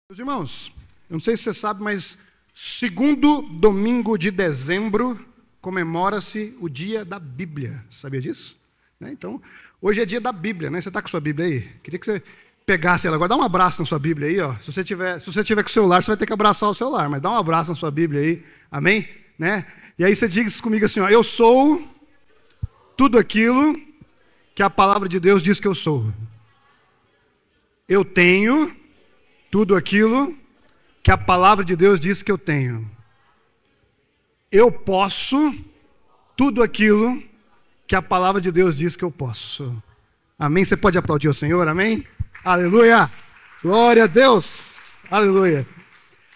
Meus irmãos, eu não sei se você sabe, mas segundo domingo de dezembro comemora-se o dia da Bíblia. Sabia disso? Então, hoje é dia da Bíblia, né? Você está com sua Bíblia aí? Queria que você pegasse ela agora. Dá um abraço na sua Bíblia aí, ó. Se você tiver com o celular, você vai ter que abraçar o celular, mas dá um abraço na sua Bíblia aí. Amém? Né? E aí você diz comigo assim, ó, eu sou tudo aquilo que a palavra de Deus diz que eu sou. Eu tenho tudo aquilo que a palavra de Deus diz que eu tenho. Eu posso tudo aquilo que a palavra de Deus diz que eu posso. Amém? Você pode aplaudir o Senhor, amém? Aleluia! Glória a Deus! Aleluia!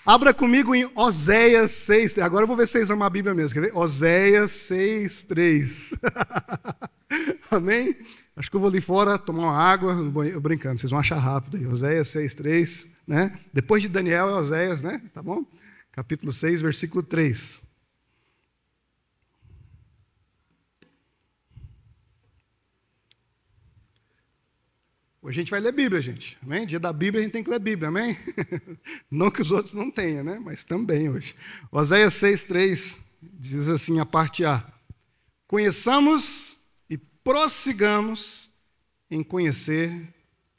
Abra comigo em Oséias 6:3. Agora eu vou ver se vocês amam a Bíblia mesmo. Quer ver? Oséias 6:3. Amém? Acho que eu vou ali fora tomar uma água, eu brincando, vocês vão achar rápido aí. Oséias 6:3, né? Depois de Daniel é Oséias, né? Tá bom? Capítulo 6, versículo 3. Hoje a gente vai ler Bíblia, gente. Amém? Dia da Bíblia a gente tem que ler Bíblia, amém? Não que os outros não tenham, né? Mas também hoje. Oséias 6:3 diz assim, a parte A. Conheçamos e prossigamos em conhecer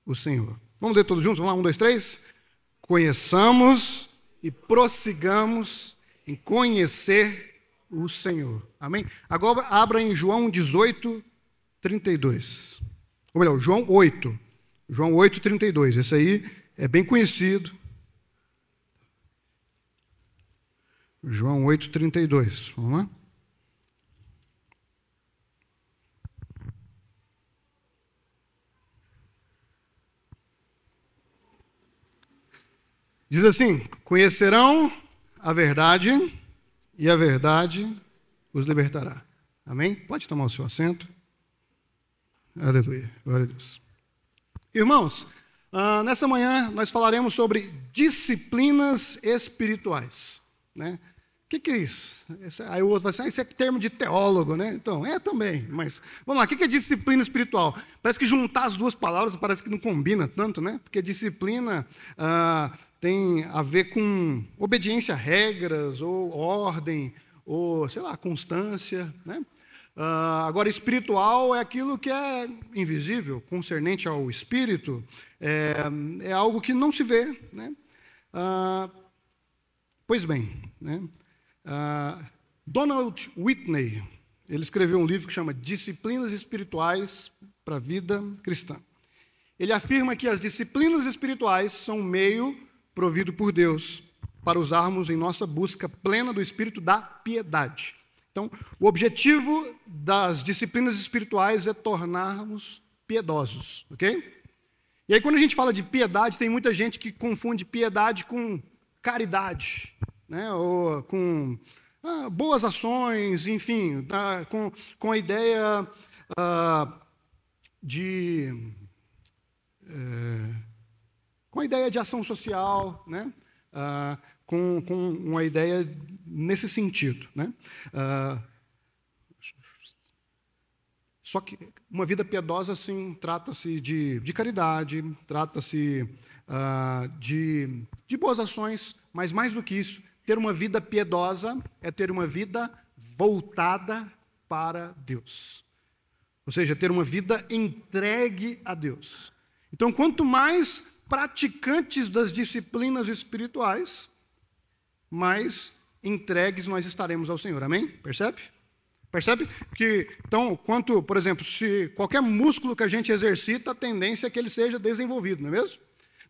o Senhor. Vamos ler todos juntos? Vamos lá, 1, 2, 3. Conheçamos e prossigamos em conhecer o Senhor. Amém? Agora abra em João 18:32. Ou melhor, João 8. João 8:32. Esse aí é bem conhecido. João 8:32. Vamos lá? Diz assim, conhecerão a verdade e a verdade os libertará. Amém? Pode tomar o seu assento. Aleluia, glória a Deus. Irmãos, nessa manhã nós falaremos sobre disciplinas espirituais. Né? O que é isso? Aí o outro vai dizer, isso é termo de teólogo, né? Então, é também, mas vamos lá, o que é disciplina espiritual? Parece que juntar as duas palavras parece que não combina tanto, né? Porque disciplina tem a ver com obediência a regras, ou ordem, ou, sei lá, constância, né? Agora, espiritual é aquilo que é invisível, concernente ao espírito, é algo que não se vê, né? Pois bem, né? Donald Whitney, ele escreveu um livro que chama Disciplinas Espirituais para a Vida Cristã. Ele afirma que as disciplinas espirituais são um meio provido por Deus para usarmos em nossa busca plena do espírito da piedade. Então, o objetivo das disciplinas espirituais é tornarmos piedosos, ok? E aí, quando a gente fala de piedade, tem muita gente que confunde piedade com caridade, né? Ou com boas ações, enfim, com a ideia com a ideia de ação social, né? Com uma ideia nesse sentido. Né? Só que uma vida piedosa, sim, trata-se de caridade, trata-se de boas ações, mas mais do que isso, ter uma vida piedosa é ter uma vida voltada para Deus. Ou seja, ter uma vida entregue a Deus. Então, quanto mais praticantes das disciplinas espirituais, mais entregues nós estaremos ao Senhor. Amém? Percebe? Percebe? Que, então, por exemplo, se qualquer músculo que a gente exercita, a tendência é que ele seja desenvolvido, não é mesmo?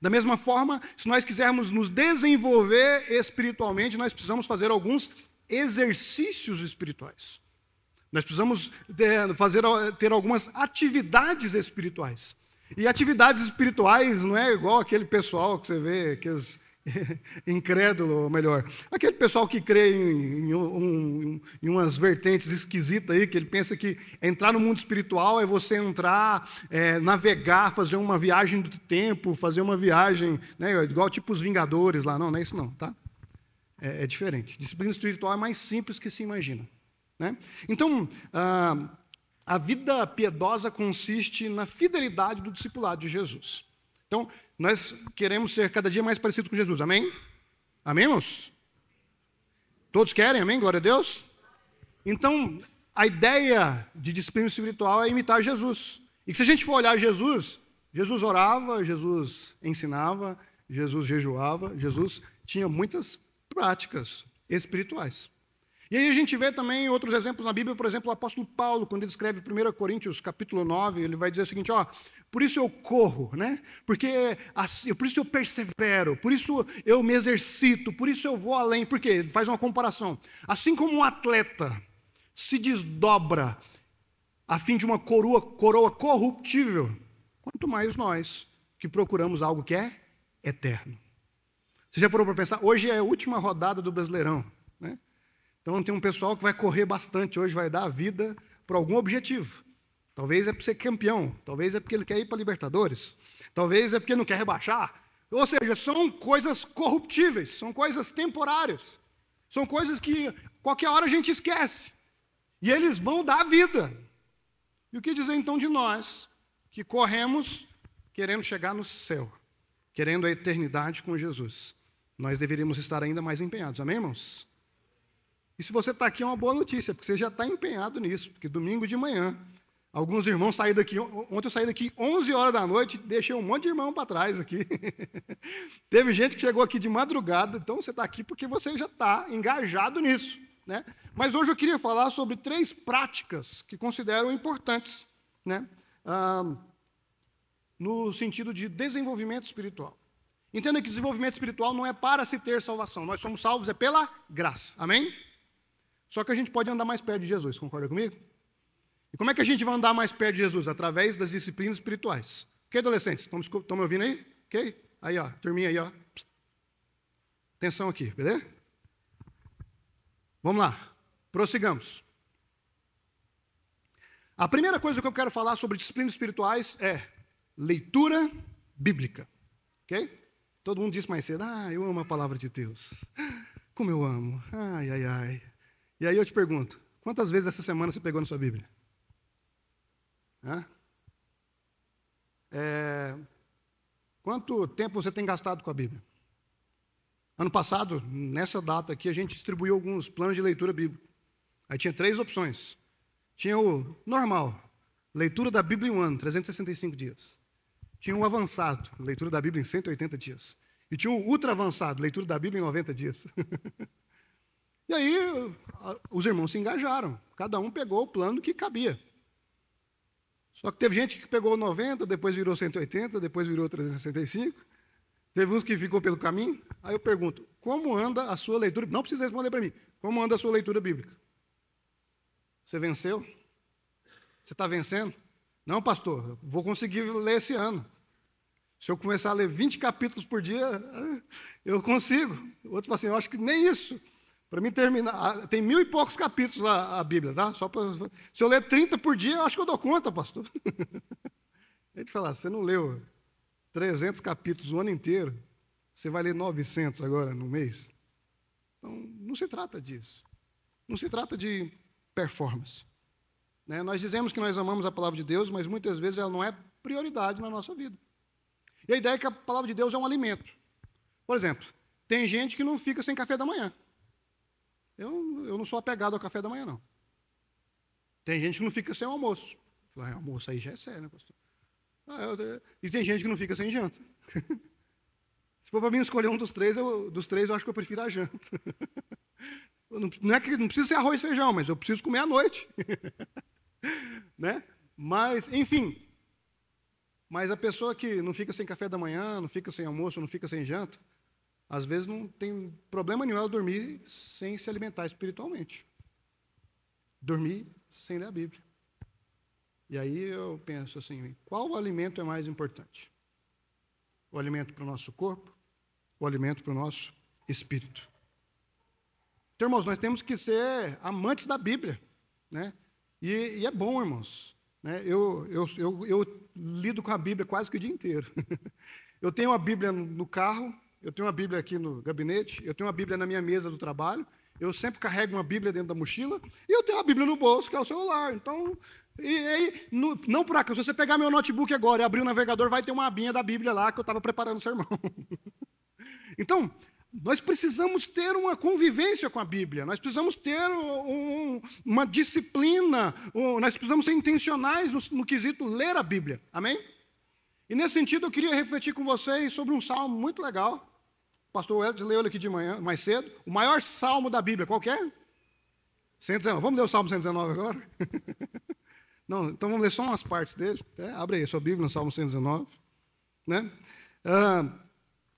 Da mesma forma, se nós quisermos nos desenvolver espiritualmente, nós precisamos fazer alguns exercícios espirituais. Nós precisamos ter algumas atividades espirituais. E atividades espirituais não é igual aquele pessoal que você vê, aqueles incrédulo, ou melhor, aquele pessoal que crê em umas vertentes esquisitas aí, que ele pensa que entrar no mundo espiritual é você entrar, navegar, fazer uma viagem do tempo, fazer uma viagem, né, igual tipo os Vingadores lá. Não é isso não, tá? É diferente. Disciplina espiritual é mais simples que se imagina. Né? Então, a vida piedosa consiste na fidelidade do discipulado de Jesus. Então, nós queremos ser cada dia mais parecidos com Jesus, amém? Amém, irmãos? Todos querem, amém? Glória a Deus? Então, a ideia de disciplina espiritual é imitar Jesus. E que se a gente for olhar Jesus, Jesus orava, Jesus ensinava, Jesus jejuava, Jesus tinha muitas práticas espirituais. E aí a gente vê também outros exemplos na Bíblia, por exemplo, o apóstolo Paulo, quando ele escreve 1 Coríntios capítulo 9, ele vai dizer o seguinte, ó, por isso eu corro, né? Porque assim, por isso eu persevero, por isso eu me exercito, por isso eu vou além, porque ele faz uma comparação. Assim como um atleta se desdobra a fim de uma coroa corruptível, quanto mais nós que procuramos algo que é eterno. Você já parou para pensar? Hoje é a última rodada do Brasileirão, né? Então tem um pessoal que vai correr bastante hoje, vai dar a vida por algum objetivo. Talvez é para ser campeão, talvez é porque ele quer ir para a Libertadores, talvez é porque não quer rebaixar. Ou seja, são coisas corruptíveis, são coisas temporárias, são coisas que qualquer hora a gente esquece. E eles vão dar a vida. E o que dizer então de nós, que corremos querendo chegar no céu, querendo a eternidade com Jesus? Nós deveríamos estar ainda mais empenhados, amém, irmãos? E se você está aqui é uma boa notícia, porque você já está empenhado nisso, porque domingo de manhã, alguns irmãos saíram daqui, ontem eu saí daqui 11 horas da noite, deixei um monte de irmão para trás aqui. Teve gente que chegou aqui de madrugada, então você está aqui porque você já está engajado nisso, né? Mas hoje eu queria falar sobre 3 práticas que considero importantes, né? No sentido de desenvolvimento espiritual. Entenda que desenvolvimento espiritual não é para se ter salvação, nós somos salvos é pela graça, amém? Só que a gente pode andar mais perto de Jesus, concorda comigo? E como é que a gente vai andar mais perto de Jesus? Através das disciplinas espirituais. Ok, adolescentes? Estão me ouvindo aí? Ok? Aí, ó, turminha aí, ó. Psst. Atenção aqui, beleza? Vamos lá, prossigamos. A primeira coisa que eu quero falar sobre disciplinas espirituais é leitura bíblica. Ok? Todo mundo disse mais cedo, eu amo a palavra de Deus. Como eu amo. Ai, ai, ai. E aí eu te pergunto, quantas vezes essa semana você pegou na sua Bíblia? Quanto tempo você tem gastado com a Bíblia? Ano passado, nessa data aqui, a gente distribuiu alguns planos de leitura bíblica. Aí tinha 3 opções. Tinha o normal, leitura da Bíblia em um ano, 365 dias. Tinha o avançado, leitura da Bíblia em 180 dias. E tinha o ultra avançado, leitura da Bíblia em 90 dias. E aí, os irmãos se engajaram. Cada um pegou o plano que cabia. Só que teve gente que pegou 90, depois virou 180, depois virou 365. Teve uns que ficou pelo caminho. Aí eu pergunto, como anda a sua leitura? Não precisa responder para mim. Como anda a sua leitura bíblica? Você venceu? Você está vencendo? Não, pastor, vou conseguir ler esse ano. Se eu começar a ler 20 capítulos por dia, eu consigo. O outro fala assim, eu acho que nem isso. Para mim terminar, tem 1000 e poucos capítulos a Bíblia, tá? Se eu ler 30 por dia, eu acho que eu dou conta, pastor. A gente fala, você não leu 300 capítulos o ano inteiro, você vai ler 900 agora no mês? Então, não se trata disso. Não se trata de performance. Né? Nós dizemos que nós amamos a palavra de Deus, mas muitas vezes ela não é prioridade na nossa vida. E a ideia é que a palavra de Deus é um alimento. Por exemplo, tem gente que não fica sem café da manhã. Eu não sou apegado ao café da manhã, não. Tem gente que não fica sem almoço. Fala, almoço aí já é sério, né, pastor? E tem gente que não fica sem janta. Se for para mim escolher um dos três, eu acho que eu prefiro a janta. Não é que não precisa ser arroz e feijão, mas eu preciso comer à noite. Né? Mas, enfim. Mas a pessoa que não fica sem café da manhã, não fica sem almoço, não fica sem janta, às vezes não tem problema nenhum ela dormir sem se alimentar espiritualmente. Dormir sem ler a Bíblia. E aí eu penso assim, qual o alimento é mais importante? O alimento para o nosso corpo? O alimento para o nosso espírito? Então, irmãos, nós temos que ser amantes da Bíblia, né? E é bom, irmãos. Né? Eu lido com a Bíblia quase que o dia inteiro. Eu tenho a Bíblia no carro, eu tenho uma Bíblia aqui no gabinete, eu tenho uma Bíblia na minha mesa do trabalho, eu sempre carrego uma Bíblia dentro da mochila, e eu tenho uma Bíblia no bolso, que é o celular. Então, E aí, não por acaso, se você pegar meu notebook agora e abrir o navegador, vai ter uma abinha da Bíblia lá que eu estava preparando o sermão. Então, nós precisamos ter uma convivência com a Bíblia, nós precisamos ter uma disciplina, nós precisamos ser intencionais no quesito ler a Bíblia, amém? E nesse sentido eu queria refletir com vocês sobre um salmo muito legal, o pastor Wellington leu ele aqui de manhã, mais cedo, o maior salmo da Bíblia, qual que é? 119, vamos ler o salmo 119 agora? Não, então vamos ler só umas partes dele, abre aí a sua Bíblia no salmo 119, né?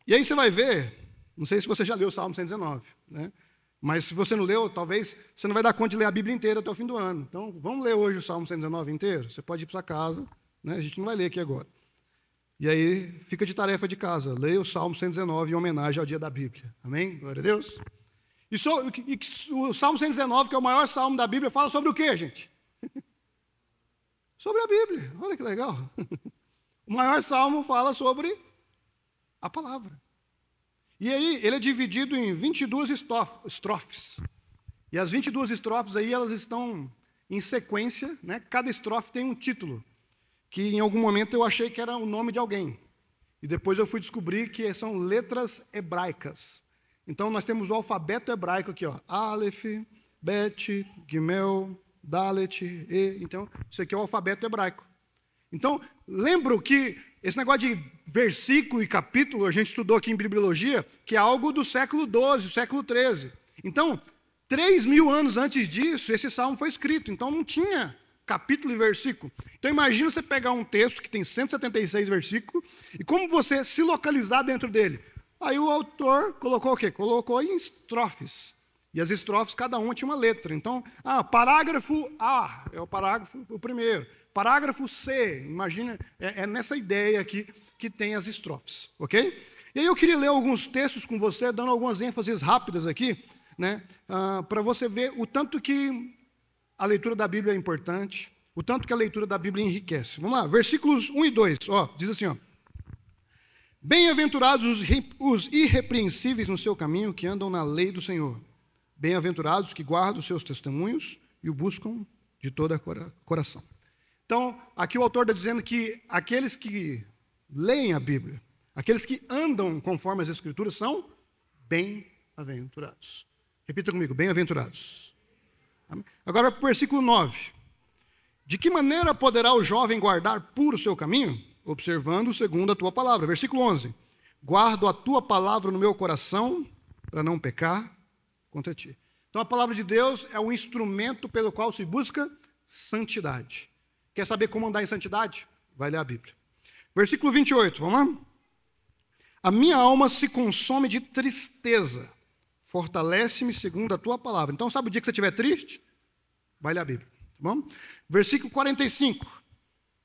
E aí você vai ver, não sei se você já leu o Salmo 119, né? Mas se você não leu, talvez você não vai dar conta de ler a Bíblia inteira até o fim do ano. Então, vamos ler hoje o Salmo 119 inteiro? Você pode ir para sua casa, né? A gente não vai ler aqui agora. E aí, fica de tarefa de casa, leia o Salmo 119 em homenagem ao dia da Bíblia. Amém? Glória a Deus. E o Salmo 119, que é o maior salmo da Bíblia, fala sobre o quê, gente? Sobre a Bíblia. Olha que legal. O maior salmo fala sobre a palavra. E aí, ele é dividido em 22 estrofes. E as 22 estrofes aí, elas estão em sequência, né? Cada estrofe tem um título, que em algum momento eu achei que era o nome de alguém. E depois eu fui descobrir que são letras hebraicas. Então, nós temos o alfabeto hebraico aqui, ó. Aleph, Bet, Gimel, Dalet, E. Então, isso aqui é o alfabeto hebraico. Então, lembro que esse negócio de versículo e capítulo, a gente estudou aqui em bibliologia, que é algo do século XII, século XIII. Então, 3.000 anos antes disso, esse salmo foi escrito. Então, não tinha capítulo e versículo. Então, imagina você pegar um texto que tem 176 versículos e como você se localizar dentro dele. Aí o autor colocou o quê? Colocou em estrofes. E as estrofes, cada uma tinha uma letra. Então, parágrafo A é o primeiro. Parágrafo C, imagina, é nessa ideia aqui que tem as estrofes, ok? E aí eu queria ler alguns textos com você, dando algumas ênfases rápidas aqui, né, para você ver o tanto que a leitura da Bíblia é importante, o tanto que a leitura da Bíblia enriquece. Vamos lá, versículos 1 e 2, diz assim, Bem-aventurados os irrepreensíveis no seu caminho, que andam na lei do Senhor. Bem-aventurados que guardam os seus testemunhos e o buscam de todo o coração. Então, aqui o autor está dizendo que aqueles que leem a Bíblia, aqueles que andam conforme as Escrituras, são bem-aventurados. Repita comigo, bem-aventurados. Agora para o versículo 9. De que maneira poderá o jovem guardar puro o seu caminho? Observando segundo a tua palavra. Versículo 11. Guardo a tua palavra no meu coração, para não pecar contra ti. Então, a palavra de Deus é o instrumento pelo qual se busca santidade. Quer saber como andar em santidade? Vai ler a Bíblia. Versículo 28, vamos lá? A minha alma se consome de tristeza, fortalece-me segundo a tua palavra. Então, sabe o dia que você estiver triste? Vai ler a Bíblia, tá bom? Versículo 45.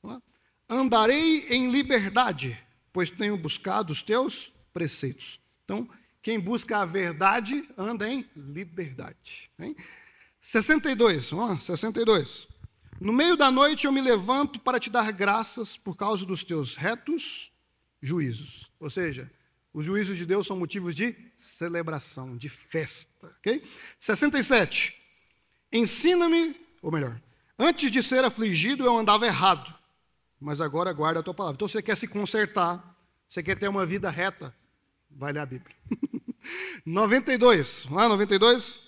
Vamos lá? Andarei em liberdade, pois tenho buscado os teus preceitos. Então, quem busca a verdade, anda em liberdade. Hein? 62, vamos lá, 62. No meio da noite eu me levanto para te dar graças por causa dos teus retos juízos. Ou seja, os juízos de Deus são motivos de celebração, de festa. Okay? 67. Ensina-me, ou melhor, antes de ser afligido eu andava errado, mas agora guarda a tua palavra. Então você quer se consertar, você quer ter uma vida reta, vai ler a Bíblia. 92, vamos lá, 92.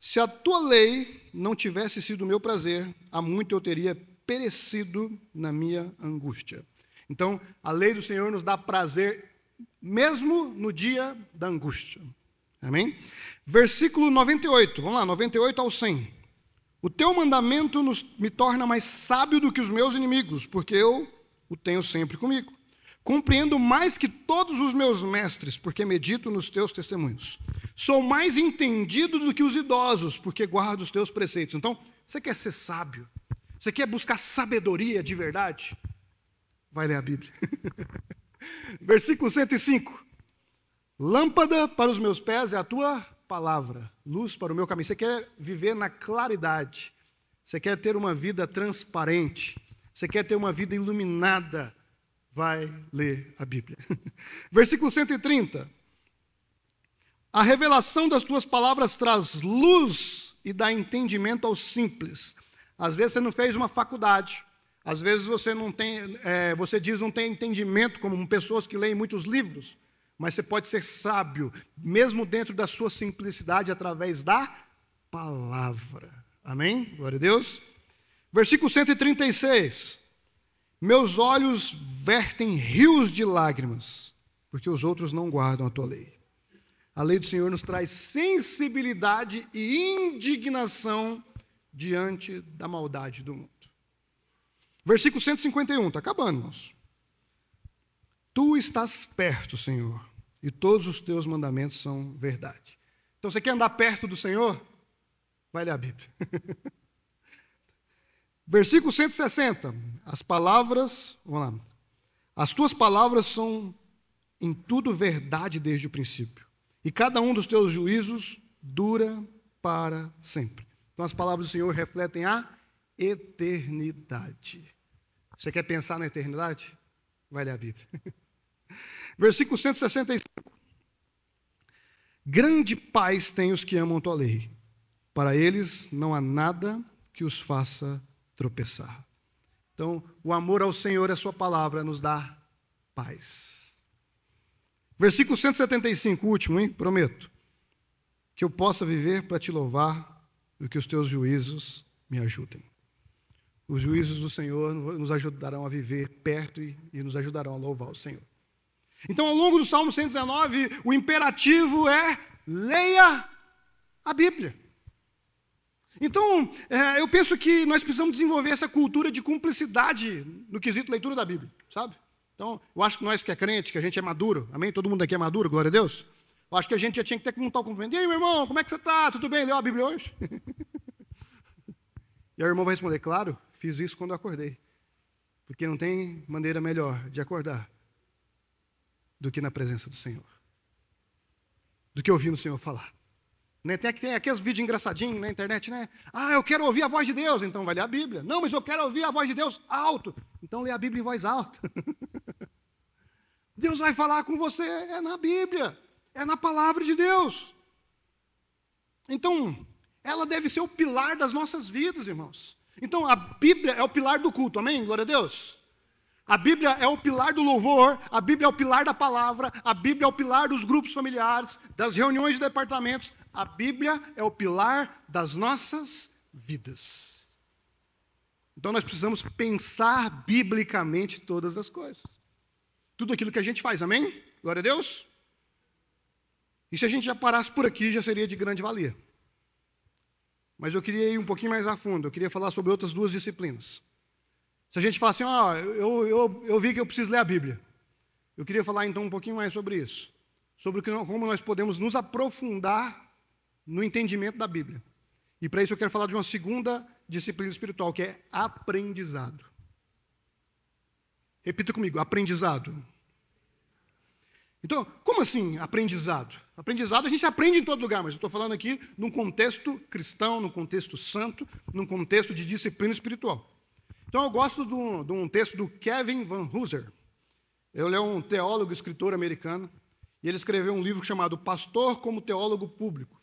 Se a tua lei não tivesse sido o meu prazer, há muito eu teria perecido na minha angústia. Então, a lei do Senhor nos dá prazer mesmo no dia da angústia. Amém? Versículo 98, vamos lá, 98 ao 100. O teu mandamento me torna mais sábio do que os meus inimigos, porque eu o tenho sempre comigo. Compreendo mais que todos os meus mestres, porque medito nos teus testemunhos. Sou mais entendido do que os idosos, porque guardo os teus preceitos. Então, você quer ser sábio? Você quer buscar sabedoria de verdade? Vai ler a Bíblia. Versículo 105. Lâmpada para os meus pés é a tua palavra, luz para o meu caminho. Você quer viver na claridade. Você quer ter uma vida transparente. Você quer ter uma vida iluminada. Vai ler a Bíblia. Versículo 130. A revelação das tuas palavras traz luz e dá entendimento aos simples. Às vezes você não fez uma faculdade. Às vezes você não tem, você diz não tem entendimento, como pessoas que leem muitos livros. Mas você pode ser sábio, mesmo dentro da sua simplicidade, através da palavra. Amém? Glória a Deus. Versículo 136. Meus olhos vertem rios de lágrimas, porque os outros não guardam a tua lei. A lei do Senhor nos traz sensibilidade e indignação diante da maldade do mundo. Versículo 151, está acabando, irmãos. Tu estás perto, Senhor, e todos os teus mandamentos são verdade. Então, você quer andar perto do Senhor? Vai ler a Bíblia. Versículo 160, as palavras, vamos lá. As tuas palavras são em tudo verdade desde o princípio, e cada um dos teus juízos dura para sempre. Então, as palavras do Senhor refletem a eternidade. Você quer pensar na eternidade? Vai ler a Bíblia. Versículo 165. Grande paz têm os que amam tua lei. Para eles não há nada que os faça tropeçar. Então, o amor ao Senhor e a sua palavra nos dá paz. Versículo 175, último, hein? Prometo. Que eu possa viver para te louvar e que os teus juízos me ajudem. Os juízos do Senhor nos ajudarão a viver perto e nos ajudarão a louvar o Senhor. Então, ao longo do Salmo 119, o imperativo é leia a Bíblia. Então, eu penso que nós precisamos desenvolver essa cultura de cumplicidade no quesito leitura da Bíblia, sabe? Então, eu acho que nós que é crente, que a gente é maduro, amém? Todo mundo aqui é maduro, glória a Deus. Eu acho que a gente já tinha que ter que montar o cumprimento. E aí, meu irmão, como é que você está? Tudo bem? Leu a Bíblia hoje? E o irmão vai responder, claro, fiz isso quando eu acordei. Porque não tem maneira melhor de acordar do que na presença do Senhor. Do que ouvir o Senhor falar. Né? Tem aqueles vídeos engraçadinhos na internet, né? Ah, eu quero ouvir a voz de Deus, então vai ler a Bíblia. Não, mas eu quero ouvir a voz de Deus alto. Então lê a Bíblia em voz alta. Deus vai falar com você, é na Bíblia. É na palavra de Deus. Então, ela deve ser o pilar das nossas vidas, irmãos. Então, a Bíblia é o pilar do culto, amém? Glória a Deus. A Bíblia é o pilar do louvor, a Bíblia é o pilar da palavra, a Bíblia é o pilar dos grupos familiares, das reuniões de departamentos. A Bíblia é o pilar das nossas vidas. Então, nós precisamos pensar biblicamente todas as coisas. Tudo aquilo que a gente faz, amém? Glória a Deus. E se a gente já parasse por aqui, já seria de grande valia. Mas eu queria ir um pouquinho mais a fundo, eu queria falar sobre outras duas disciplinas. Se a gente falar assim, eu vi que eu preciso ler a Bíblia. Eu queria falar então um pouquinho mais sobre isso. Sobre como nós podemos nos aprofundar no entendimento da Bíblia. E para isso eu quero falar de uma segunda disciplina espiritual, que é aprendizado. Repita comigo, aprendizado. Então, como assim aprendizado? Aprendizado a gente aprende em todo lugar, mas eu estou falando aqui num contexto cristão, num contexto santo, num contexto de disciplina espiritual. Então, eu gosto de um texto do Kevin Van Hooser. Ele é um teólogo, escritor americano, e ele escreveu um livro chamado Pastor como Teólogo Público.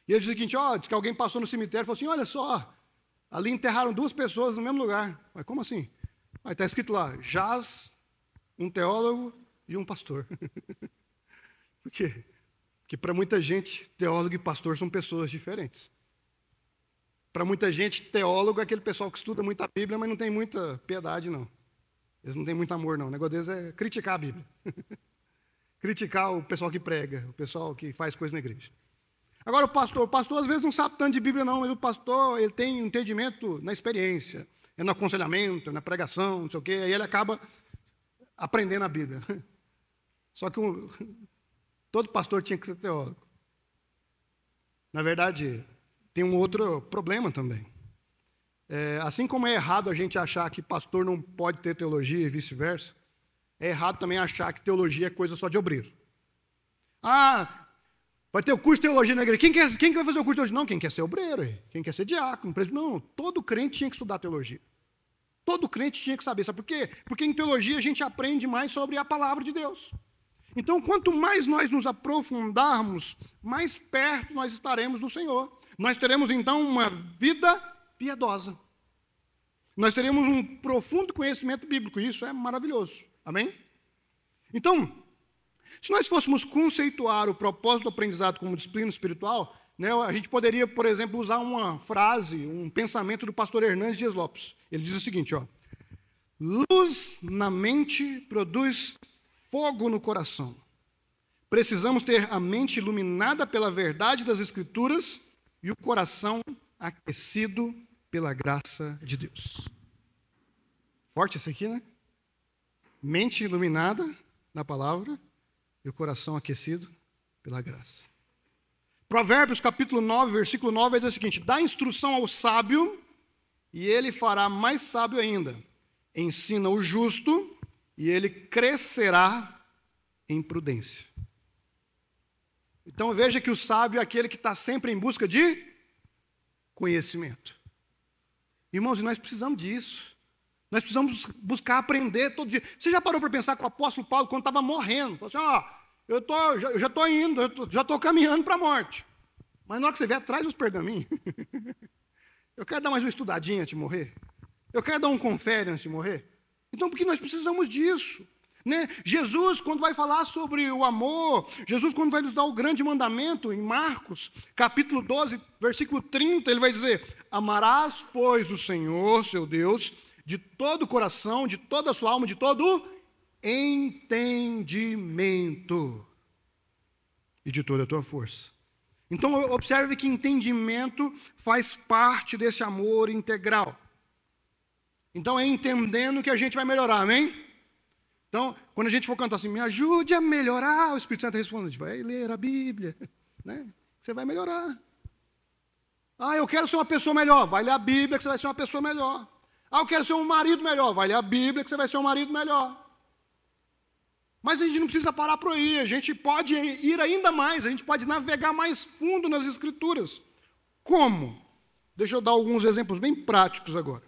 E ele diz o seguinte, diz que alguém passou no cemitério e falou assim, olha só, ali enterraram duas pessoas no mesmo lugar. Mas como assim? Está escrito lá, jaz um teólogo e um pastor. Por quê? Porque para muita gente, teólogo e pastor são pessoas diferentes. Para muita gente, teólogo é aquele pessoal que estuda muito a Bíblia, mas não tem muita piedade, não. Eles não têm muito amor, não. O negócio deles é criticar a Bíblia. Criticar o pessoal que prega, o pessoal que faz coisa na igreja. Agora, o pastor às vezes não sabe tanto de Bíblia, não, mas o pastor ele tem um entendimento na experiência, é no aconselhamento, na pregação, não sei o quê, aí ele acaba aprendendo a Bíblia. Só que todo pastor tinha que ser teólogo. Na verdade, tem um outro problema também. Assim como é errado a gente achar que pastor não pode ter teologia e vice-versa, é errado também achar que teologia é coisa só de obreiro. Vai ter o curso de teologia na igreja. Quem que vai fazer o curso de teologia? Não, quem quer ser obreiro, quem quer ser diácono. Não, todo crente tinha que estudar teologia. Todo crente tinha que saber. Sabe por quê? Porque em teologia a gente aprende mais sobre a palavra de Deus. Então, quanto mais nós nos aprofundarmos, mais perto nós estaremos do Senhor. Nós teremos, então, uma vida piedosa. nós teríamos um profundo conhecimento bíblico, e isso é maravilhoso. Amém? Então, se nós fôssemos conceituar o propósito do aprendizado como disciplina espiritual, né, a gente poderia, por exemplo, usar uma frase, um pensamento do pastor Hernandes Dias Lopes. Ele diz o seguinte, ó: luz na mente produz fogo no coração. Precisamos ter a mente iluminada pela verdade das Escrituras e o coração aquecido pela graça de Deus. Forte isso aqui, né? Mente iluminada na palavra e o coração aquecido pela graça. Provérbios capítulo 9, versículo 9, vai dizer o seguinte: dá instrução ao sábio e ele fará mais sábio ainda. Ensina o justo e ele crescerá em prudência. Então veja que o sábio é aquele que está sempre em busca de conhecimento. Irmãos, e nós precisamos disso. Nós precisamos buscar aprender todo dia. Você já parou para pensar que o apóstolo Paulo, quando estava morrendo, falou assim: eu já estou indo, já estou caminhando para a morte. Mas na hora que você vier, traz os pergaminhos. Eu quero dar mais uma estudadinha antes de morrer. Eu quero dar um confere antes de morrer. Então, porque nós precisamos disso. Né? Jesus, quando vai falar sobre o amor, Jesus, quando vai nos dar o grande mandamento, em Marcos, capítulo 12, versículo 30, ele vai dizer: amarás, pois, o Senhor, seu Deus, de todo o coração, de toda a sua alma, de todo o entendimento e de toda a tua força. Então, observe que entendimento faz parte desse amor integral. Então, é entendendo que a gente vai melhorar, amém? Então, quando a gente for cantar assim, me ajude a melhorar, o Espírito Santo responde: a gente vai ler a Bíblia, né? Você vai melhorar. Ah, eu quero ser uma pessoa melhor, vai ler a Bíblia que você vai ser uma pessoa melhor. Ah, eu quero ser um marido melhor, vai ler a Bíblia que você vai ser um marido melhor. Mas a gente não precisa parar por aí, a gente pode ir ainda mais, a gente pode navegar mais fundo nas Escrituras. Como? Deixa eu dar alguns exemplos bem práticos agora.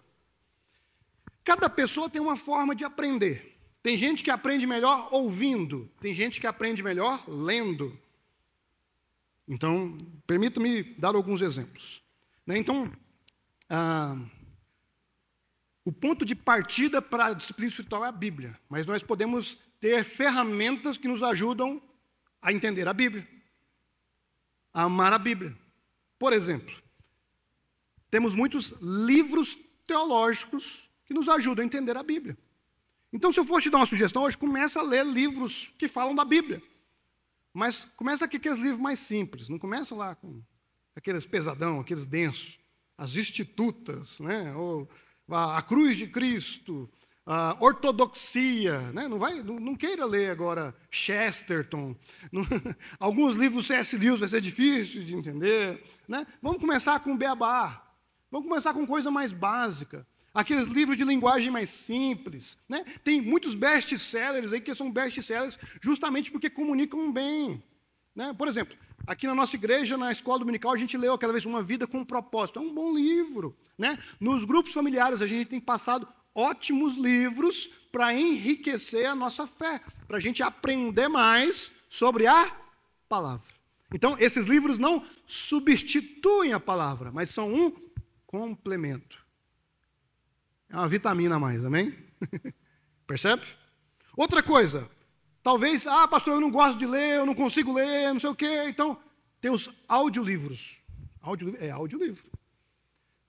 Cada pessoa tem uma forma de aprender. Tem gente que aprende melhor ouvindo, tem gente que aprende melhor lendo. Então, permita-me dar alguns exemplos. Então, o ponto de partida para a disciplina espiritual é a Bíblia, mas nós podemos ter ferramentas que nos ajudam a entender a Bíblia, a amar a Bíblia. Por exemplo, temos muitos livros teológicos que nos ajudam a entender a Bíblia. Então, se eu fosse te dar uma sugestão, hoje começa a ler livros que falam da Bíblia. Mas começa aqui com aqueles livros mais simples, não começa lá com aqueles pesadão, aqueles densos, as Institutas, né? Ou a Cruz de Cristo, a Ortodoxia, né? Não queira ler agora Chesterton. Alguns livros do C.S. Lewis vai ser difícil de entender, né? Vamos começar com Beabá, vamos começar com coisa mais básica. Aqueles livros de linguagem mais simples, né? Tem muitos best-sellers aí que são best-sellers justamente porque comunicam bem, né? Por exemplo, aqui na nossa igreja, na escola dominical, a gente leu aquela vez Uma Vida com um Propósito. É um bom livro, né? Nos grupos familiares, a gente tem passado ótimos livros para enriquecer a nossa fé, para a gente aprender mais sobre a palavra. Então, esses livros não substituem a palavra, mas são um complemento. É uma vitamina a mais, amém? Percebe? Outra coisa, talvez, pastor, eu não gosto de ler, eu não consigo ler, não sei o quê. Então, tem os audiolivros. Audiolivro.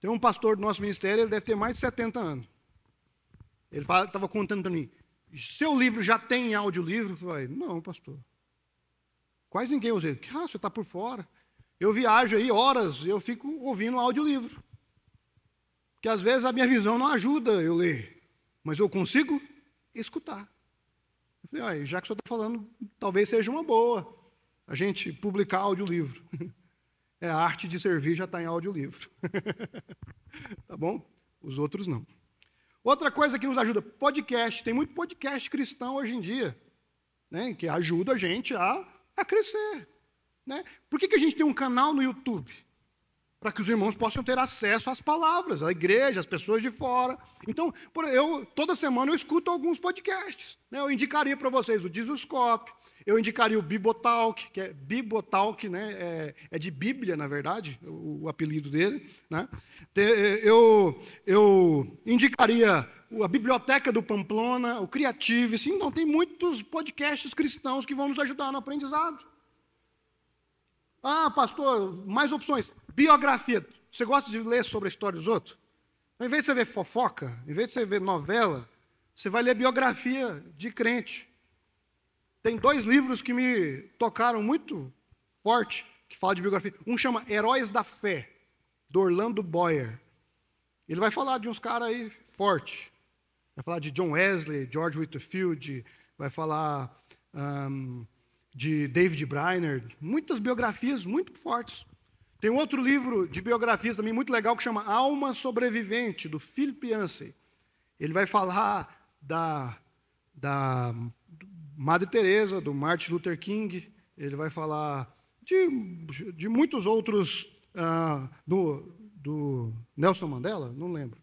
Tem um pastor do nosso ministério, ele deve ter mais de 70 anos. Ele estava contando para mim: seu livro já tem audiolivro? Eu falei: não, pastor. Quase ninguém usa ele. Você está por fora. Eu viajo aí horas, eu fico ouvindo audiolivro. Porque às vezes a minha visão não ajuda eu ler, mas eu consigo escutar. Eu falei: já que o senhor está falando, talvez seja uma boa a gente publicar audiolivro. A arte de servir já está em audiolivro. Tá bom? Os outros não. Outra coisa que nos ajuda, podcast. Tem muito podcast cristão hoje em dia, né, que ajuda a gente a crescer. Né? Por que a gente tem um canal no YouTube? Para que os irmãos possam ter acesso às palavras, à igreja, às pessoas de fora. Então, toda semana eu escuto alguns podcasts. Né? Eu indicaria para vocês o Jesuscope, Eu indicaria o Bibotalk, que é Bibotalk, né? É de Bíblia, na verdade, o apelido dele. Né? Eu indicaria a Biblioteca do Pamplona, o Creative. Sim, então, tem muitos podcasts cristãos que vão nos ajudar no aprendizado. Ah, pastor, mais opções. Biografia. Você gosta de ler sobre a história dos outros? Então, em vez de você ver fofoca, em vez de você ver novela, você vai ler biografia de crente. Tem 2 livros que me tocaram muito forte, que falam de biografia. Um chama Heróis da Fé, do Orlando Boyer. Ele vai falar de uns caras aí fortes. Vai falar de John Wesley, George Whitefield, vai falar de David Brainerd. Muitas biografias muito fortes. Tem outro livro de biografias também muito legal que chama Alma Sobrevivente, do Philip Yancey. Ele vai falar da Madre Teresa, do Martin Luther King, ele vai falar de muitos outros, do Nelson Mandela, não lembro.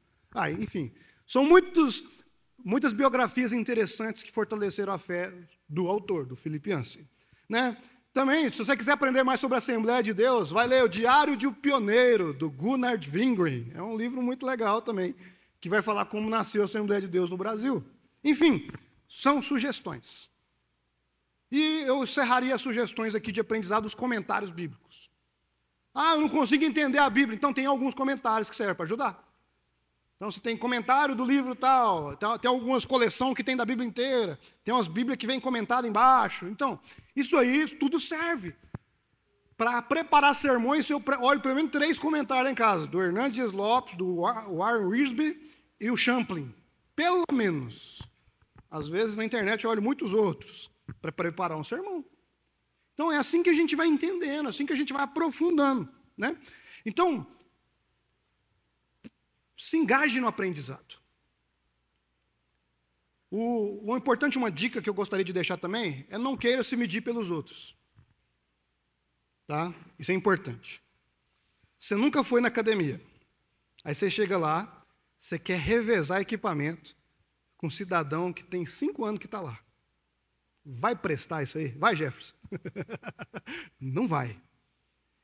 Enfim, são muitas biografias interessantes que fortaleceram a fé do autor, do Philip Yancey. Né? Também, se você quiser aprender mais sobre a Assembleia de Deus, vai ler o Diário de um Pioneiro, do Gunnar Wingren. É um livro muito legal também, que vai falar como nasceu a Assembleia de Deus no Brasil. Enfim, são sugestões. E eu encerraria as sugestões aqui de aprendizado dos comentários bíblicos. Eu não consigo entender a Bíblia, então tem alguns comentários que servem para ajudar. Então, você tem comentário do livro tal, tem algumas coleções que tem da Bíblia inteira, tem umas Bíblias que vem comentada embaixo. Então, isso aí tudo serve. Para preparar sermões, eu olho pelo menos 3 comentários lá em casa, do Hernandes Lopes, do Warren Wiersbe e o Champlin. Pelo menos. Às vezes, na internet, eu olho muitos outros para preparar um sermão. Então, é assim que a gente vai entendendo, assim que a gente vai aprofundando. Né? Então, se engaje no aprendizado. O importante, uma dica que eu gostaria de deixar também, é não queira se medir pelos outros. Tá? Isso é importante. Você nunca foi na academia. Aí você chega lá, você quer revezar equipamento com um cidadão que tem 5 anos que está lá. Vai prestar isso aí? Vai, Jefferson? Não vai.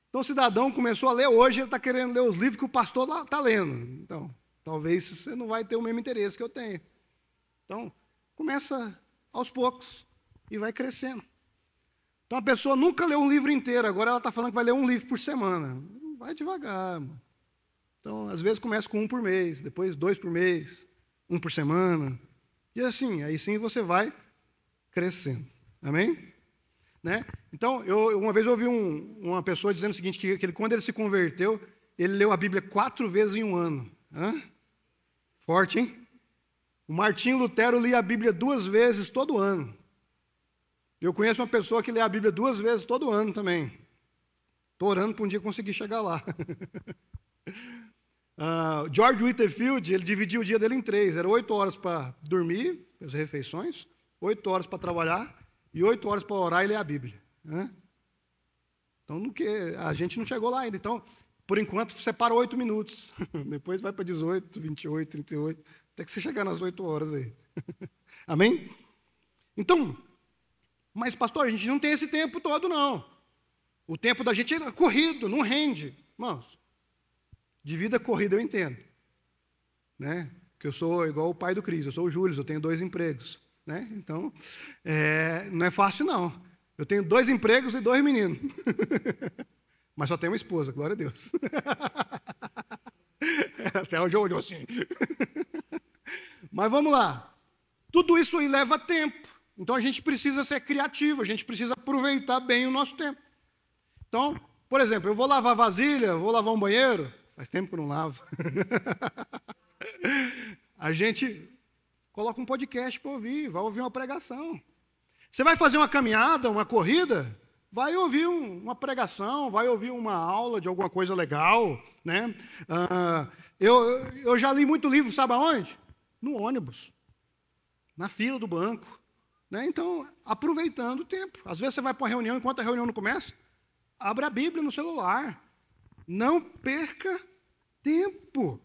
Então, o cidadão começou a ler hoje, ele está querendo ler os livros que o pastor está lendo. Então, talvez você não vai ter o mesmo interesse que eu tenho. Então, começa aos poucos e vai crescendo. Então, a pessoa nunca leu um livro inteiro, agora ela está falando que vai ler um livro por semana. Vai devagar, mano. Então, às vezes começa com 1 por mês, depois 2 por mês, 1 por semana. E assim, aí sim você vai crescendo. Amém? Né? Então, uma vez eu ouvi uma pessoa dizendo o seguinte, que ele, quando ele se converteu, ele leu a Bíblia 4 vezes em um ano. Forte, hein? O Martinho Lutero lia a Bíblia 2 vezes todo ano. Eu conheço uma pessoa que lê a Bíblia 2 vezes todo ano também. Estou orando para um dia conseguir chegar lá. George Whitefield, ele dividia o dia dele em 3. Era 8 horas para dormir, as refeições, 8 horas para trabalhar e 8 horas para orar e ler a Bíblia. Então, a gente não chegou lá ainda. Então, por enquanto, separa 8 minutos. Depois vai para 18, 28, 38, até que você chegar nas 8 horas aí. Amém? Então, mas, pastor, a gente não tem esse tempo todo, não. O tempo da gente é corrido, não rende. Irmãos, de vida corrida eu entendo. Né? Porque eu sou igual o pai do Cris, eu sou o Júlio, eu tenho 2 empregos. Né? Então, não é fácil, não. Eu tenho 2 empregos e 2 meninos. Mas só tenho uma esposa, glória a Deus. Até hoje eu olho assim. Mas vamos lá. Tudo isso aí leva tempo. Então, a gente precisa ser criativo, a gente precisa aproveitar bem o nosso tempo. Então, por exemplo, eu vou lavar vasilha, vou lavar um banheiro. Faz tempo que eu não lavo. A gente coloca um podcast para ouvir, vai ouvir uma pregação. Você vai fazer uma caminhada, uma corrida, vai ouvir uma pregação, vai ouvir uma aula de alguma coisa legal. Né? Eu já li muito livro, sabe aonde? No ônibus, na fila do banco. Né? Então, aproveitando o tempo. Às vezes você vai para uma reunião, enquanto a reunião não começa, abra a Bíblia no celular. Não perca tempo.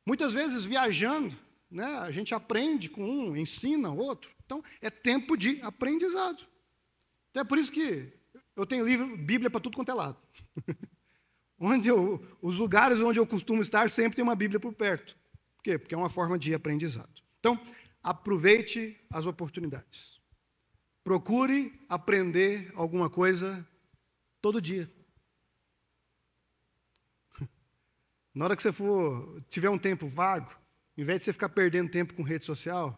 Muitas vezes, viajando, né? A gente aprende com um, ensina o outro. Então, é tempo de aprendizado. Então, é por isso que eu tenho livro, Bíblia para tudo quanto é lado. Os lugares onde eu costumo estar sempre tem uma Bíblia por perto. Por quê? Porque é uma forma de aprendizado. Então, aproveite as oportunidades. Procure aprender alguma coisa todo dia. Na hora que você tiver um tempo vago, em vez de você ficar perdendo tempo com rede social,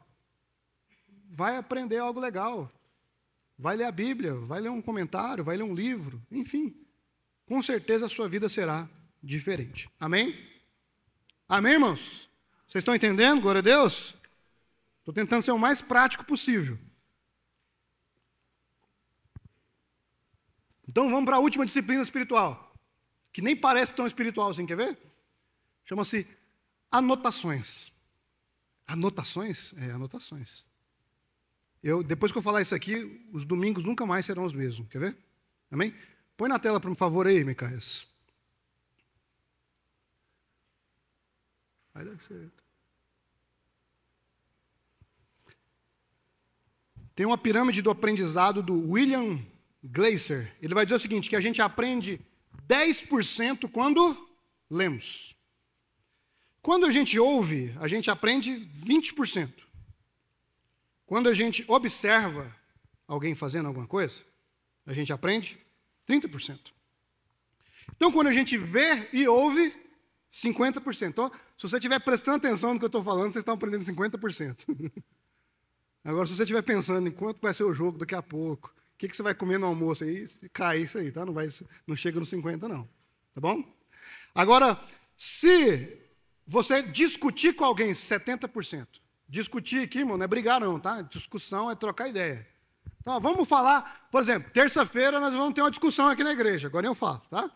vai aprender algo legal. Vai ler a Bíblia, vai ler um comentário, vai ler um livro, enfim. Com certeza a sua vida será diferente. Amém? Amém, irmãos? Vocês estão entendendo? Glória a Deus? Estou tentando ser o mais prático possível. Então vamos para a última disciplina espiritual, que nem parece tão espiritual assim, quer ver? Chama-se anotações. Anotações? É, anotações. Depois que eu falar isso aqui, os domingos nunca mais serão os mesmos, quer ver? Amém? Põe na tela, por favor, aí, Micaías. Vai dar certo. Tem uma pirâmide do aprendizado do William Glasser. Ele vai dizer o seguinte, que a gente aprende 10% quando lemos. Quando a gente ouve, a gente aprende 20%. Quando a gente observa alguém fazendo alguma coisa, a gente aprende 30%. Então, quando a gente vê e ouve, 50%. Então, se você estiver prestando atenção no que eu estou falando, vocês estão aprendendo 50%. Agora, se você estiver pensando em quanto vai ser o jogo daqui a pouco, o que você vai comer no almoço aí, cai isso aí, tá? Não chega nos 50%, não. Tá bom? Agora, se você discutir com alguém 70%, discutir aqui, irmão, não é brigar não, tá? Discussão é trocar ideia. Então, vamos falar, por exemplo, terça-feira nós vamos ter uma discussão aqui na igreja, agora eu falo, tá?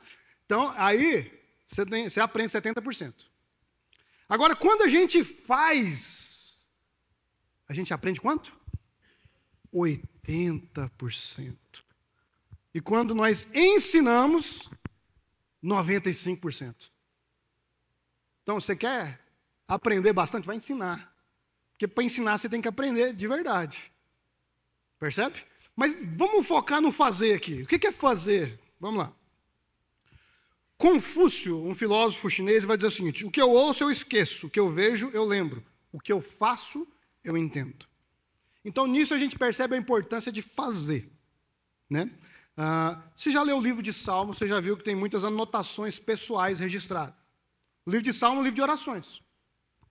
Então, aí, você aprende 70%. Agora, quando a gente faz, a gente aprende quanto? 80%. E quando nós ensinamos, 95%. Então, você quer aprender bastante? Vai ensinar. Porque para ensinar você tem que aprender de verdade. Percebe? Mas vamos focar no fazer aqui. O que é fazer? Vamos lá. Confúcio, um filósofo chinês, vai dizer o seguinte: o que eu ouço eu esqueço, o que eu vejo eu lembro, o que eu faço eu entendo. Então, nisso a gente percebe a importância de fazer. Né? Você já leu o livro de Salmos, você já viu que tem muitas anotações pessoais registradas. O livro de Salmos é um livro de orações.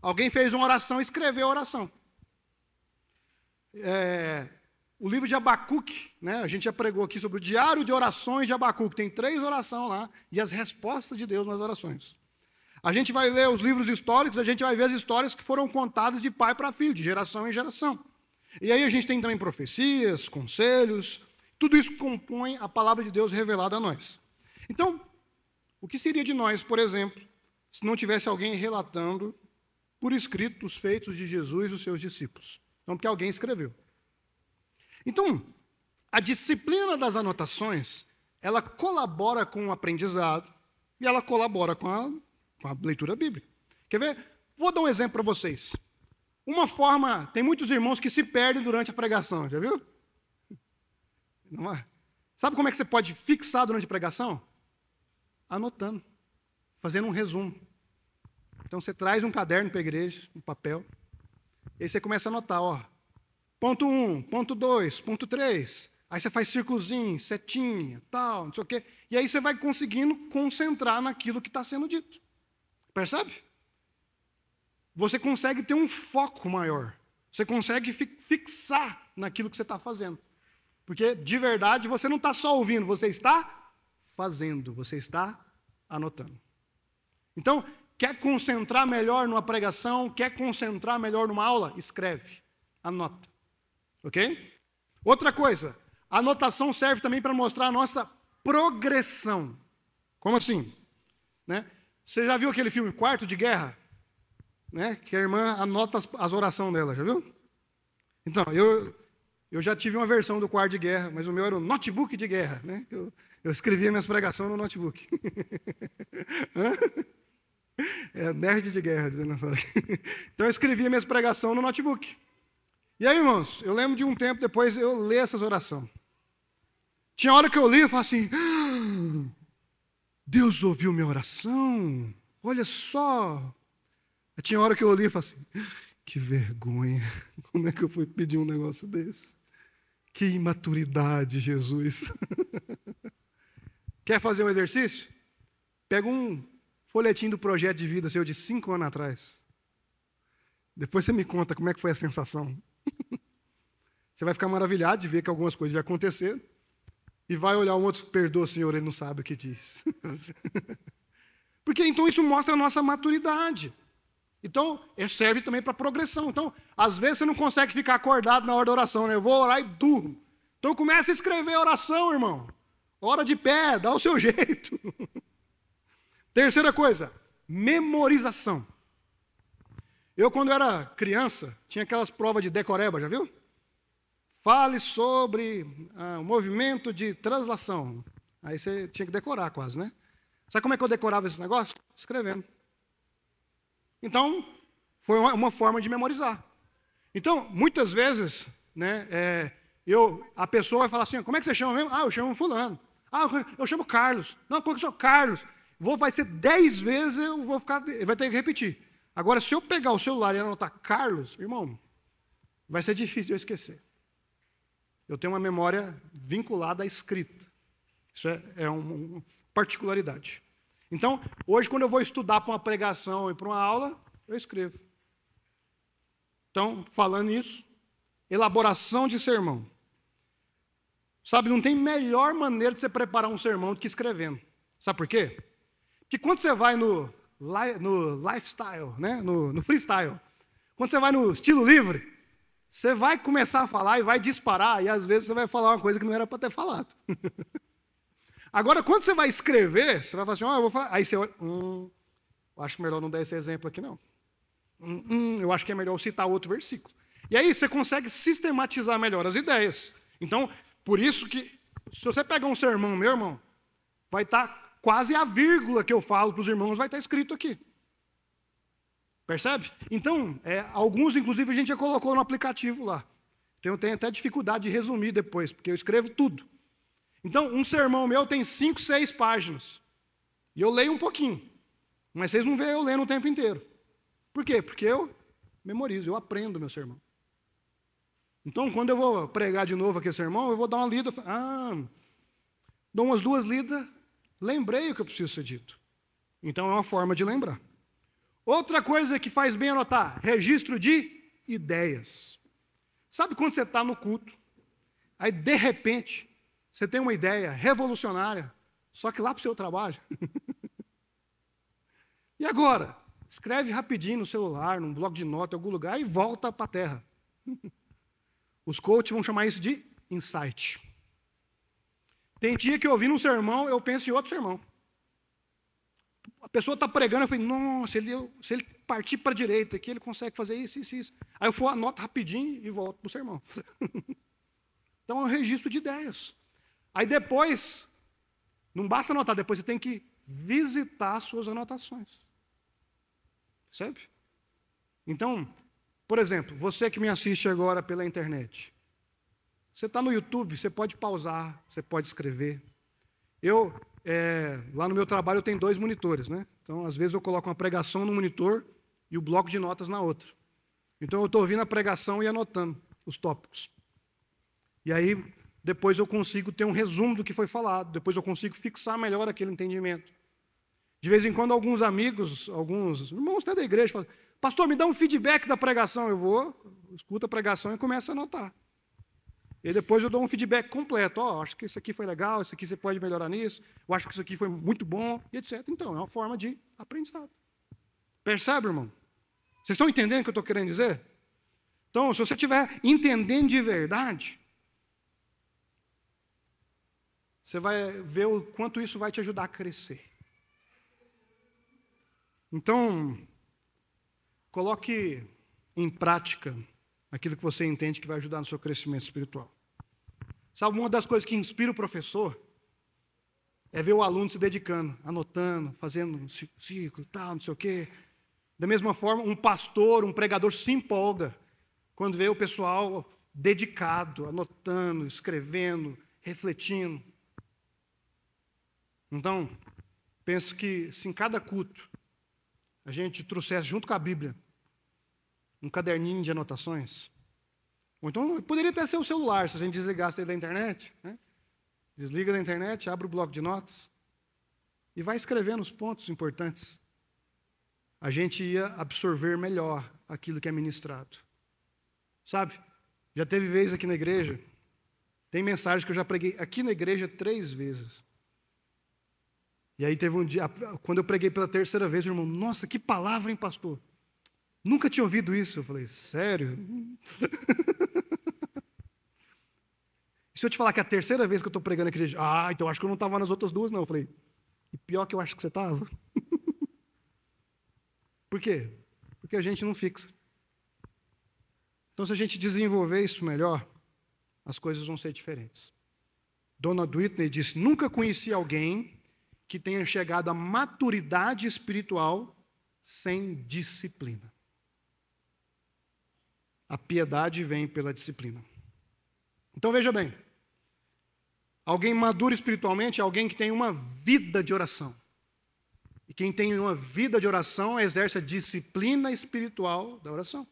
Alguém fez uma oração e escreveu a oração. O livro de Abacuque, né? A gente já pregou aqui sobre o diário de orações de Abacuque. Tem 3 orações lá e as respostas de Deus nas orações. A gente vai ler os livros históricos, a gente vai ver as histórias que foram contadas de pai para filho, de geração em geração. E aí a gente tem também profecias, conselhos, tudo isso compõe a palavra de Deus revelada a nós. Então, o que seria de nós, por exemplo, se não tivesse alguém relatando por escrito os feitos de Jesus e os seus discípulos? Então, porque alguém escreveu. Então, a disciplina das anotações, ela colabora com o aprendizado e ela colabora com a leitura bíblica. Quer ver? Vou dar um exemplo para vocês. Uma forma, tem muitos irmãos que se perdem durante a pregação, já viu? Não é? Sabe como é que você pode fixar durante a pregação? Anotando, fazendo um resumo. Então, você traz um caderno para a igreja, um papel, e aí você começa a anotar, ó, ponto 1, ponto 2, ponto 3, aí você faz círculozinho, setinha, tal, não sei o quê, e aí você vai conseguindo concentrar naquilo que está sendo dito. Percebe? Você consegue ter um foco maior. Você consegue fixar naquilo que você está fazendo. Porque, de verdade, você não está só ouvindo, você está fazendo, você está anotando. Então, quer concentrar melhor numa pregação, quer concentrar melhor numa aula? Escreve, anota. Ok? Outra coisa, a anotação serve também para mostrar a nossa progressão. Como assim? Né? Você já viu aquele filme Quarto de Guerra? Né? Que a irmã anota as orações dela, já viu? Então, eu já tive uma versão do Quarto de Guerra, mas o meu era o notebook de guerra. Né? Eu escrevia minhas pregações no notebook. É nerd de guerra, dizendo essa hora. Então eu escrevia minhas pregações no notebook. E aí, irmãos, eu lembro de um tempo depois eu ler essas orações. Tinha hora que eu li e falava assim, Deus ouviu minha oração? Olha só. Tinha hora que eu li e falava assim, que vergonha. Como é que eu fui pedir um negócio desse? Que imaturidade, Jesus. Quer fazer um exercício? Pega um folhetim do projeto de vida seu de 5 anos atrás. Depois você me conta como é que foi a sensação. Você vai ficar maravilhado de ver que algumas coisas já aconteceram. E vai olhar um outro, perdoa, Senhor, ele não sabe o que diz. Porque então isso mostra a nossa maturidade. Então, serve também para progressão. Então, às vezes você não consegue ficar acordado na hora da oração, né? Eu vou orar e durmo. Então comece a escrever a oração, irmão. Ora de pé, dá o seu jeito. Terceira coisa, memorização. Eu, quando era criança, tinha aquelas provas de decoreba, já viu? Fale sobre o movimento de translação. Aí você tinha que decorar quase, né? Sabe como é que eu decorava esse negócio? Escrevendo. Então, foi uma forma de memorizar. Então, muitas vezes, né, a pessoa vai falar assim, como é que você chama mesmo? Eu chamo fulano. Eu chamo Carlos. Não, como é que eu sou Carlos? Vai ser 10 vezes, vai ter que repetir. Agora, se eu pegar o celular e anotar Carlos, irmão, vai ser difícil de eu esquecer. Eu tenho uma memória vinculada à escrita. Isso é uma particularidade. Então, hoje, quando eu vou estudar para uma pregação e para uma aula, eu escrevo. Então, falando nisso, elaboração de sermão. Sabe, não tem melhor maneira de você preparar um sermão do que escrevendo. Sabe por quê? Porque quando você vai no lifestyle, né? no freestyle, quando você vai no estilo livre, você vai começar a falar e vai disparar, e às vezes você vai falar uma coisa que não era para ter falado. Agora, quando você vai escrever, você vai falar assim, eu vou falar. Aí você olha, eu acho melhor não dar esse exemplo aqui, não. Eu acho que é melhor eu citar outro versículo. E aí você consegue sistematizar melhor as ideias. Então, por isso que, se você pegar um sermão, meu irmão, vai estar quase a vírgula que eu falo para os irmãos, vai estar escrito aqui. Percebe? Então, alguns, inclusive, a gente já colocou no aplicativo lá. Então, eu tenho até dificuldade de resumir depois, porque eu escrevo tudo. Então, um sermão meu tem 5, 6 páginas. E eu leio um pouquinho. Mas vocês não veem eu lendo o tempo inteiro. Por quê? Porque eu memorizo, eu aprendo meu sermão. Então, quando eu vou pregar de novo aquele sermão, eu vou dar uma lida. Dou umas 2 lidas, lembrei o que eu preciso ser dito. Então, é uma forma de lembrar. Outra coisa que faz bem anotar, registro de ideias. Sabe quando você está no culto, aí de repente, você tem uma ideia revolucionária, só que lá para o seu trabalho. E agora? Escreve rapidinho no celular, num bloco de nota, em algum lugar, e volta para a terra. Os coaches vão chamar isso de insight. Tem dia que eu ouvi num sermão, eu penso em outro sermão. A pessoa está pregando, eu falei, nossa, se ele partir para a direita aqui, ele consegue fazer isso, isso, isso. Aí eu vou, anoto rapidinho e volto para o sermão. Então é um registro de ideias. Aí depois, não basta anotar, depois você tem que visitar suas anotações. Percebe? Então, por exemplo, você que me assiste agora pela internet, você está no YouTube, você pode pausar, você pode escrever. Lá no meu trabalho eu tenho 2 monitores, né? Então, às vezes eu coloco uma pregação no monitor e o bloco de notas na outra. Então, eu estou ouvindo a pregação e anotando os tópicos. E aí, depois eu consigo ter um resumo do que foi falado, depois eu consigo fixar melhor aquele entendimento. De vez em quando, alguns amigos, alguns irmãos até da igreja falam, pastor, me dá um feedback da pregação. Eu vou, escuto a pregação e começo a anotar. E depois eu dou um feedback completo. Acho que isso aqui foi legal, isso aqui você pode melhorar nisso, eu acho que isso aqui foi muito bom, e etc. Então, é uma forma de aprendizado. Percebe, irmão? Vocês estão entendendo o que eu estou querendo dizer? Então, se você estiver entendendo de verdade, você vai ver o quanto isso vai te ajudar a crescer. Então, coloque em prática aquilo que você entende que vai ajudar no seu crescimento espiritual. Sabe, uma das coisas que inspira o professor é ver o aluno se dedicando, anotando, fazendo um ciclo, tal, não sei o quê. Da mesma forma, um pastor, um pregador se empolga quando vê o pessoal dedicado, anotando, escrevendo, refletindo. Então, penso que se em cada culto a gente trouxesse junto com a Bíblia um caderninho de anotações, ou então poderia até ser o celular, se a gente desligasse da internet, né? Desliga da internet, abre o bloco de notas e vai escrevendo os pontos importantes. A gente ia absorver melhor aquilo que é ministrado. Sabe? Já teve vezes aqui na igreja, tem mensagens que eu já preguei aqui na igreja 3 vezes. E aí teve um dia, quando eu preguei pela 3ª vez, o irmão, nossa, que palavra, hein, pastor? Nunca tinha ouvido isso. Eu falei, sério? E se eu te falar que é a 3ª vez que eu estou pregando aqui, então acho que eu não estava nas outras 2, não. Eu falei, e pior que eu acho que você estava. Por quê? Porque a gente não fixa. Então, se a gente desenvolver isso melhor, as coisas vão ser diferentes. Donald Whitney disse, nunca conheci alguém que tenha chegado à maturidade espiritual sem disciplina. A piedade vem pela disciplina. Então, veja bem, alguém maduro espiritualmente é alguém que tem uma vida de oração. E quem tem uma vida de oração exerce a disciplina espiritual da oração.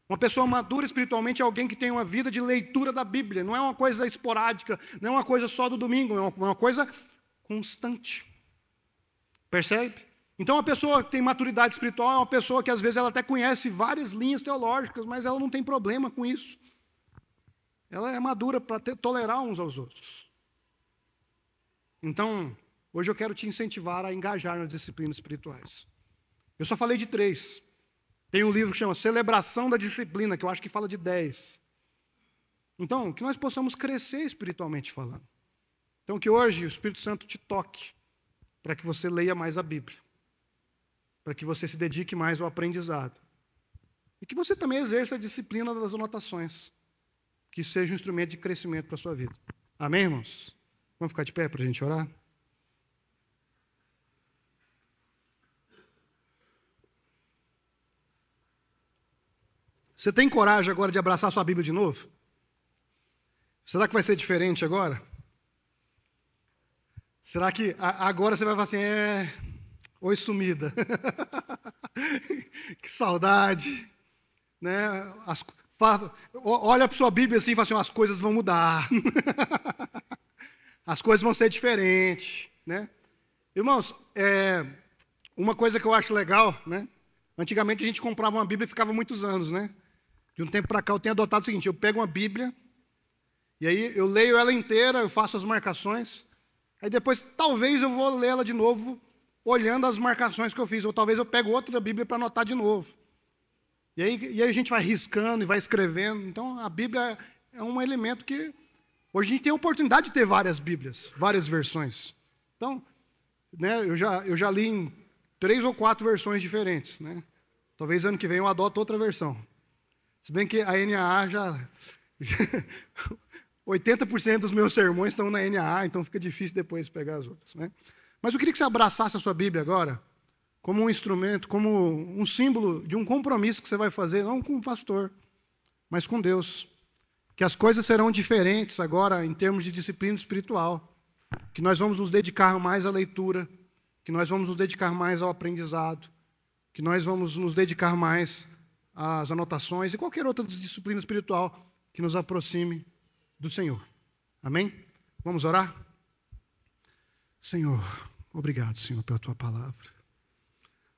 Uma pessoa madura espiritualmente é alguém que tem uma vida de leitura da Bíblia. Não é uma coisa esporádica, não é uma coisa só do domingo, é uma coisa constante. Percebe? Então, uma pessoa que tem maturidade espiritual é uma pessoa que, às vezes, ela até conhece várias linhas teológicas, mas ela não tem problema com isso. Ela é madura para tolerar uns aos outros. Então, hoje eu quero te incentivar a engajar nas disciplinas espirituais. Eu só falei de 3. Tem um livro que chama Celebração da Disciplina, que eu acho que fala de 10. Então, que nós possamos crescer espiritualmente falando. Então, que hoje o Espírito Santo te toque para que você leia mais a Bíblia. Para que você se dedique mais ao aprendizado. E que você também exerça a disciplina das anotações. Que isso seja um instrumento de crescimento para a sua vida. Amém, irmãos? Vamos ficar de pé para a gente orar? Você tem coragem agora de abraçar sua Bíblia de novo? Será que vai ser diferente agora? Será que agora você vai falar assim, oi sumida. Que saudade. Né? Olha para sua Bíblia assim e fala assim, as coisas vão mudar. As coisas vão ser diferentes. Né? Irmãos, uma coisa que eu acho legal, né? Antigamente a gente comprava uma Bíblia e ficava muitos anos, né? De um tempo para cá eu tenho adotado o seguinte, eu pego uma Bíblia, e aí eu leio ela inteira, eu faço as marcações, aí depois talvez eu vou ler ela de novo, olhando as marcações que eu fiz, ou talvez eu pego outra Bíblia para anotar de novo. E aí a gente vai riscando e vai escrevendo. Então a Bíblia é um elemento que hoje a gente tem a oportunidade de ter várias Bíblias, várias versões. Então, né, eu já li em 3 ou 4 versões diferentes. Né? Talvez ano que vem eu adote outra versão. Se bem que a NAA já 80% dos meus sermões estão na NAA, então fica difícil depois pegar as outras. Né? Mas eu queria que você abraçasse a sua Bíblia agora como um instrumento, como um símbolo de um compromisso que você vai fazer, não com o pastor, mas com Deus. Que as coisas serão diferentes agora em termos de disciplina espiritual. Que nós vamos nos dedicar mais à leitura, que nós vamos nos dedicar mais ao aprendizado, que nós vamos nos dedicar mais às anotações e qualquer outra disciplina espiritual que nos aproxime do Senhor. Amém? Vamos orar? Senhor, obrigado, Senhor, pela Tua palavra.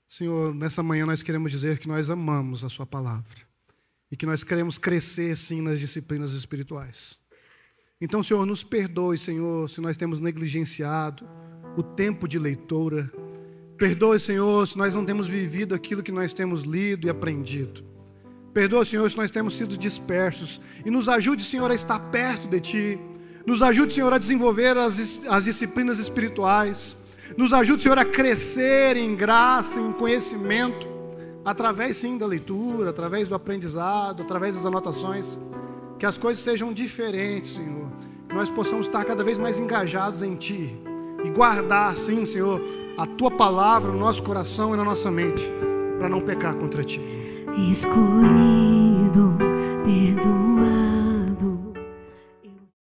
Senhor, nessa manhã nós queremos dizer que nós amamos a Sua palavra e que nós queremos crescer, sim, nas disciplinas espirituais. Então, Senhor, nos perdoe, Senhor, se nós temos negligenciado o tempo de leitura. Perdoe, Senhor, se nós não temos vivido aquilo que nós temos lido e aprendido. Perdoe, Senhor, se nós temos sido dispersos. E nos ajude, Senhor, a estar perto de Ti. Nos ajude, Senhor, a desenvolver as disciplinas espirituais. Nos ajude, Senhor, a crescer em graça, em conhecimento, através, sim, da leitura, através do aprendizado, através das anotações. Que as coisas sejam diferentes, Senhor. Que nós possamos estar cada vez mais engajados em Ti e guardar, sim, Senhor, a Tua palavra no nosso coração e na nossa mente, para não pecar contra Ti. Escolhido, perdoado.